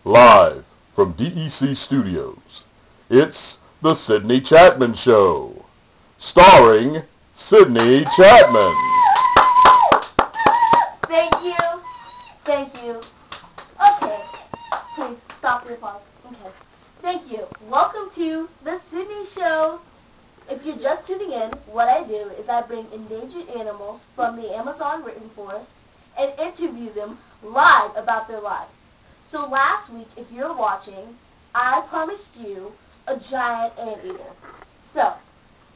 Live from DEC Studios, it's The Sydney Chapman Show, starring Sydney Chapman. Thank you. Thank you. Okay. Please, stop the applause. Okay. Thank you. Welcome to The Sydney Show. If you're just tuning in, what I do is I bring endangered animals from the Amazon rainforest and interview them live about their lives. So last week, if you're watching, I promised you a giant anteater. So,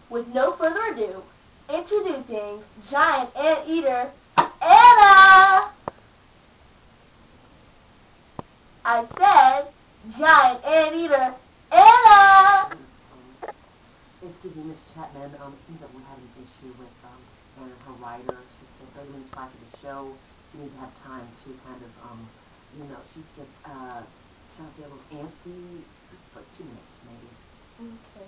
with no further ado, introducing giant anteater, Anna! I said, giant anteater, Anna! Excuse me, Miss Chapman, it seems that we had an issue with Anna, her writer. She said 30 minutes prior to the show, she needed to have time to kind of, she's just, shall I say, a little antsy, just for 2 minutes, maybe. Okay.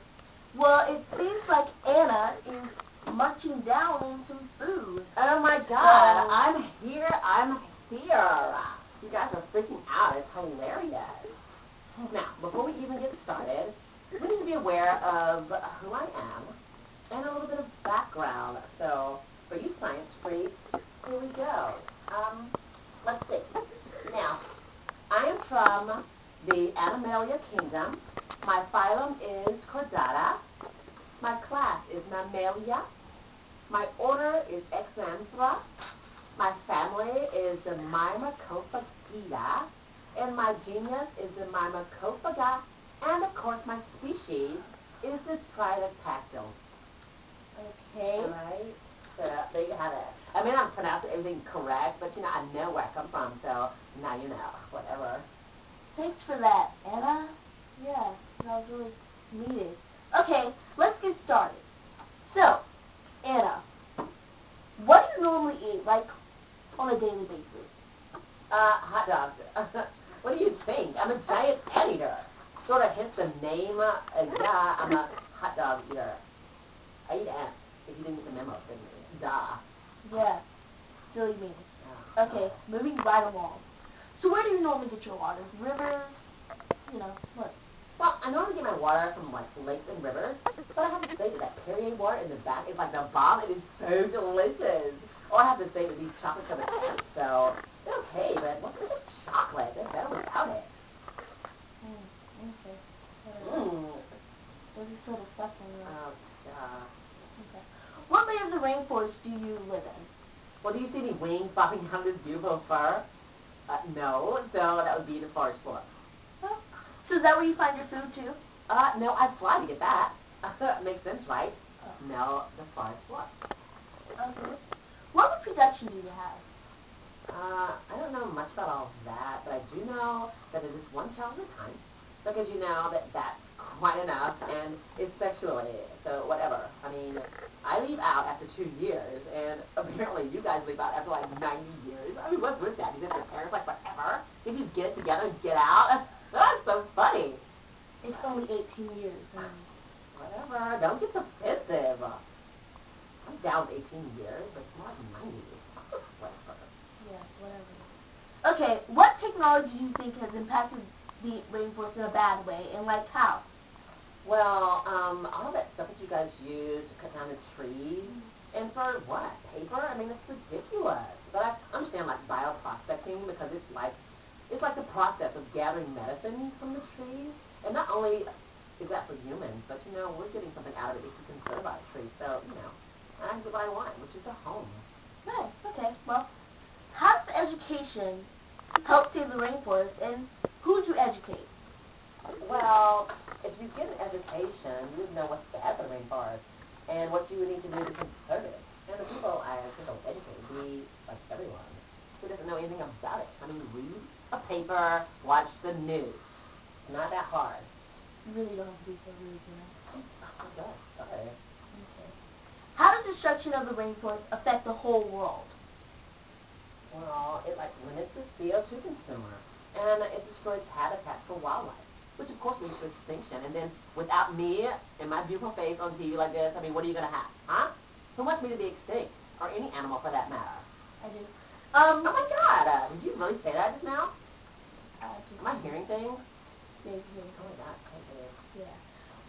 Well, it seems like Anna is munching down on some food. Oh my God, I'm here. You guys are freaking out. It's hilarious. Now, before we even get started, we need to be aware of who I am and a little bit of background. So, for you science freaks, here we go. Let's see. Now, I am from the Animalia Kingdom. My phylum is Chordata. My class is Mammalia. My order is Exanthera. My family is the Myrmecophagidae. And my genus is the Myrmecophaga. And, of course, my species is the Tridactyl. Okay. All right? So, there you have it. I may not pronounce everything correct, but, I know where I come from, so now you know. Whatever. Thanks for that, Anna. Yeah, that was really needed. Okay, let's get started. So, Anna, what do you normally eat, like, on a daily basis? Hot dogs. What do you think? I'm a giant anteater. Sort of hence the name. Yeah, I'm a hot dog eater. I eat ants. If you didn't get the memo, Sydney. Duh. Yeah, silly me. Yeah. Okay, moving right along. So where do you normally get your water? Rivers? What? Well, I normally get my water from, lakes and rivers, but I have to say that Perrier water in the back is like the bomb. It is so delicious. Or I have to say that these chocolate-covered ants, so they're okay, but what's with the chocolate? They're better without it. Okay. Mmm. Those are so disgusting. Oh, yeah. Okay. What layer of the rainforest do you live in? Well, do you see any wings popping out of this beautiful fur? No, so that would be the forest floor. Oh. So is that where you find your food, too? No, I'd fly to get that. Makes sense, right? Oh. No, the forest floor. Okay. What reproduction do you have? I don't know much about all of that, but I do know that it is one child at a time, because you know that that's quite enough, and it's sexually, so whatever. I mean, I leave out after 2 years, and apparently you guys leave out after 90 years. I mean, what's with that? You just your parents forever? You just get it together and get out? That's so funny. It's only 18 years. Whatever, don't get defensive. I'm down 18 years, but it's more like 90. Whatever. Yeah, whatever. Okay, what technology do you think has impacted the rainforest in a bad way, and how? Well, all that stuff that you guys use to cut down the trees, and for what? Paper? I mean, it's ridiculous. But I understand, bioprospecting, because it's like the process of gathering medicine from the trees, and not only is that for humans, but, we're getting something out of it if we conserve our trees, so, I get what I want, which is a home. Nice, okay. Well, how does education help save the rainforest, and who would you educate? Well, if you get an education, you would know what's bad for the rainforest and what you would need to do to conserve it. And the people I think will educate would be, everyone who doesn't know anything about it. I mean, read a paper, watch the news. It's not that hard. You really don't have to be so rude, Oh, God, sorry. Okay. How does destruction of the rainforest affect the whole world? Well, it, limits the CO2 consumer, and it destroys habitats for wildlife, which of course leads to extinction. And then without me and my beautiful face on TV like this, I mean, what are you going to have? Huh? Who wants me to be extinct? Or any animal for that matter? I do. Oh my God, did you really say that just now? Just Am I hearing living things. Maybe. Oh my God, can't believe. Yeah.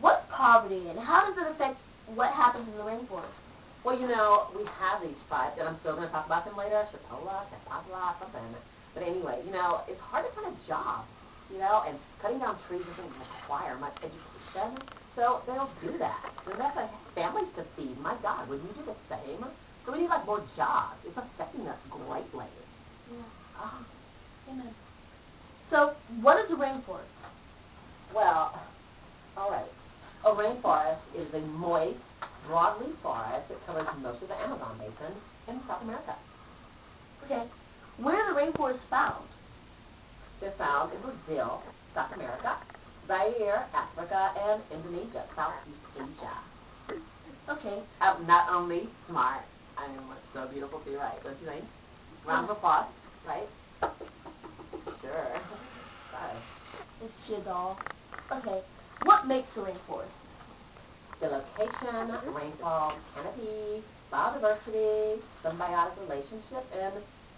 What's poverty and how does it affect what happens in the rainforest? Well, you know, we have these tribes, and I'm still going to talk about them later. Shapola, Shapala, something. But anyway, you know, it's hard to find a job, you know, and cutting down trees doesn't require much education. So they'll do that. And that's like families to feed. My God, would you do the same? So we need like more jobs. It's affecting us greatly. Yeah. Amen. So, what is a rainforest? Well, all right. A rainforest is a moist, broadleaf forest that covers most of the Amazon basin in South America. Okay. Where are the rainforests found? They're found in Brazil, South America, Zaire, Africa, and Indonesia, Southeast Asia. Okay. Not only smart, I'm so beautiful too, right? Don't you think? Round of applause, right? Sure. Sorry. It's your doll. Okay. What makes a rainforest? The location, rainfall, canopy, biodiversity, symbiotic relationship, and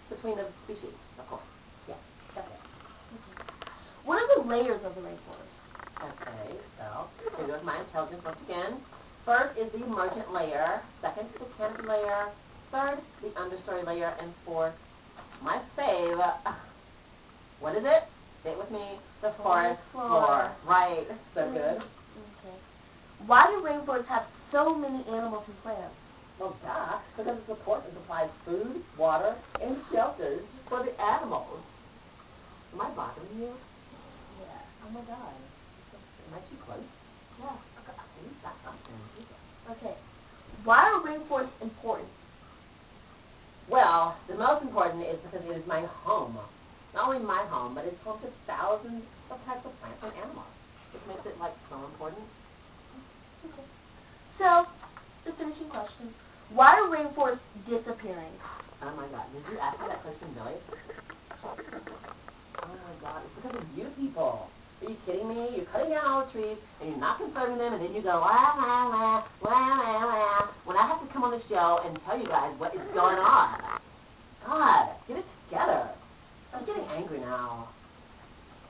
between the species, of course. Yeah, that's it. Okay. What are the layers of the rainforest? Okay, so here goes my intelligence once again. First is the emergent layer, second, the canopy layer, third, the understory layer, and fourth, my fave, what is it? Say it with me, the forest floor. Right, so good. Okay. Why do rainforests have so many animals and plants? Well, duh, because it supports and supplies food, water, and shelters for the animals. Am I bothering you? Yeah. Oh my God. Am I too close? Yeah. Okay, that's something. Okay. Why are rainforests important? Well, the most important is because it is my home. Not only my home, but it's home to thousands of types of plants and animals, which makes it, like, so important. Okay. So, the finishing question. Why are rainforests disappearing? Oh my God, did you ask me that question, Billy? Oh my God, it's because of you people. Are you kidding me? You're cutting down all the trees, and you're not conserving them, and then you go, wah, wah, wah, wah, wah, wah, when I have to come on the show and tell you guys what is going on. God, get it together. I'm getting angry now.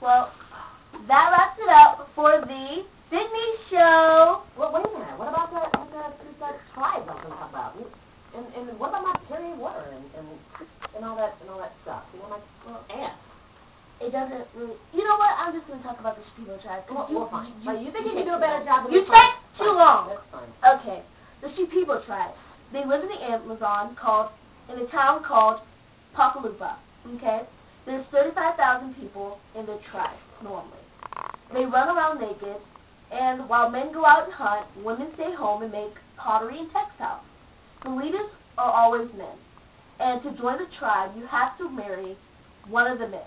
Well, that wraps it up for the Sydney show. Well, wait a minute. What about that tribes I was going to talk about? And what about my period water and all that stuff? You know, my ants. It doesn't really... You know what? I'm just going to talk about the Shipibo tribe. Well, fine. You think you can take do a better job than You me? take too Fine. long. That's fine. Okay. The Shipibo tribe. They live in the Amazon in a town called Pacalupa. Okay? There's 35,000 people in the tribe, normally. They run around naked, and while men go out and hunt, women stay home and make pottery and textiles. The leaders are always men. And to join the tribe, you have to marry one of the men,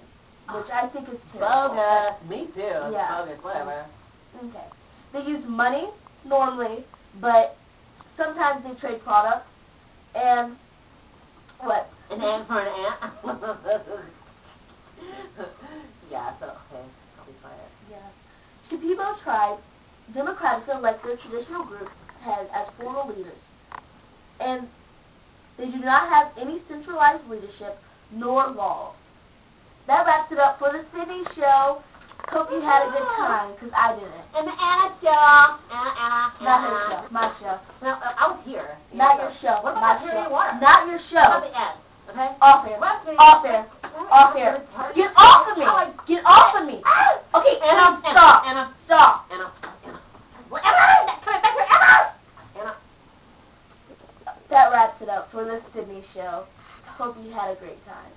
which I think is terrible. Bogus. Me too. Yeah. Bogus. Whatever. Okay. They use money, normally, but sometimes they trade products. And what? An ant for an ant? Yeah, so, okay. I'll be quiet. Yeah. Shipibo tribe democratically elect their traditional group head as formal leaders. And they do not have any centralized leadership nor laws. That wraps it up for the Sydney show. Hope you had a good time, because I didn't. And the Anna show. Anna. Not your show. My show. No, I was here. Not your show. What My about show. the water? Not your What about show. the ants? Okay? Off air. Off air. Off air. Get off of me. Get off of me. Okay, Anna, stop. Anna, Stop. Anna. Well, Emma! Come back here, Emma! Anna. That wraps it up for the Sydney show. Hope you had a great time.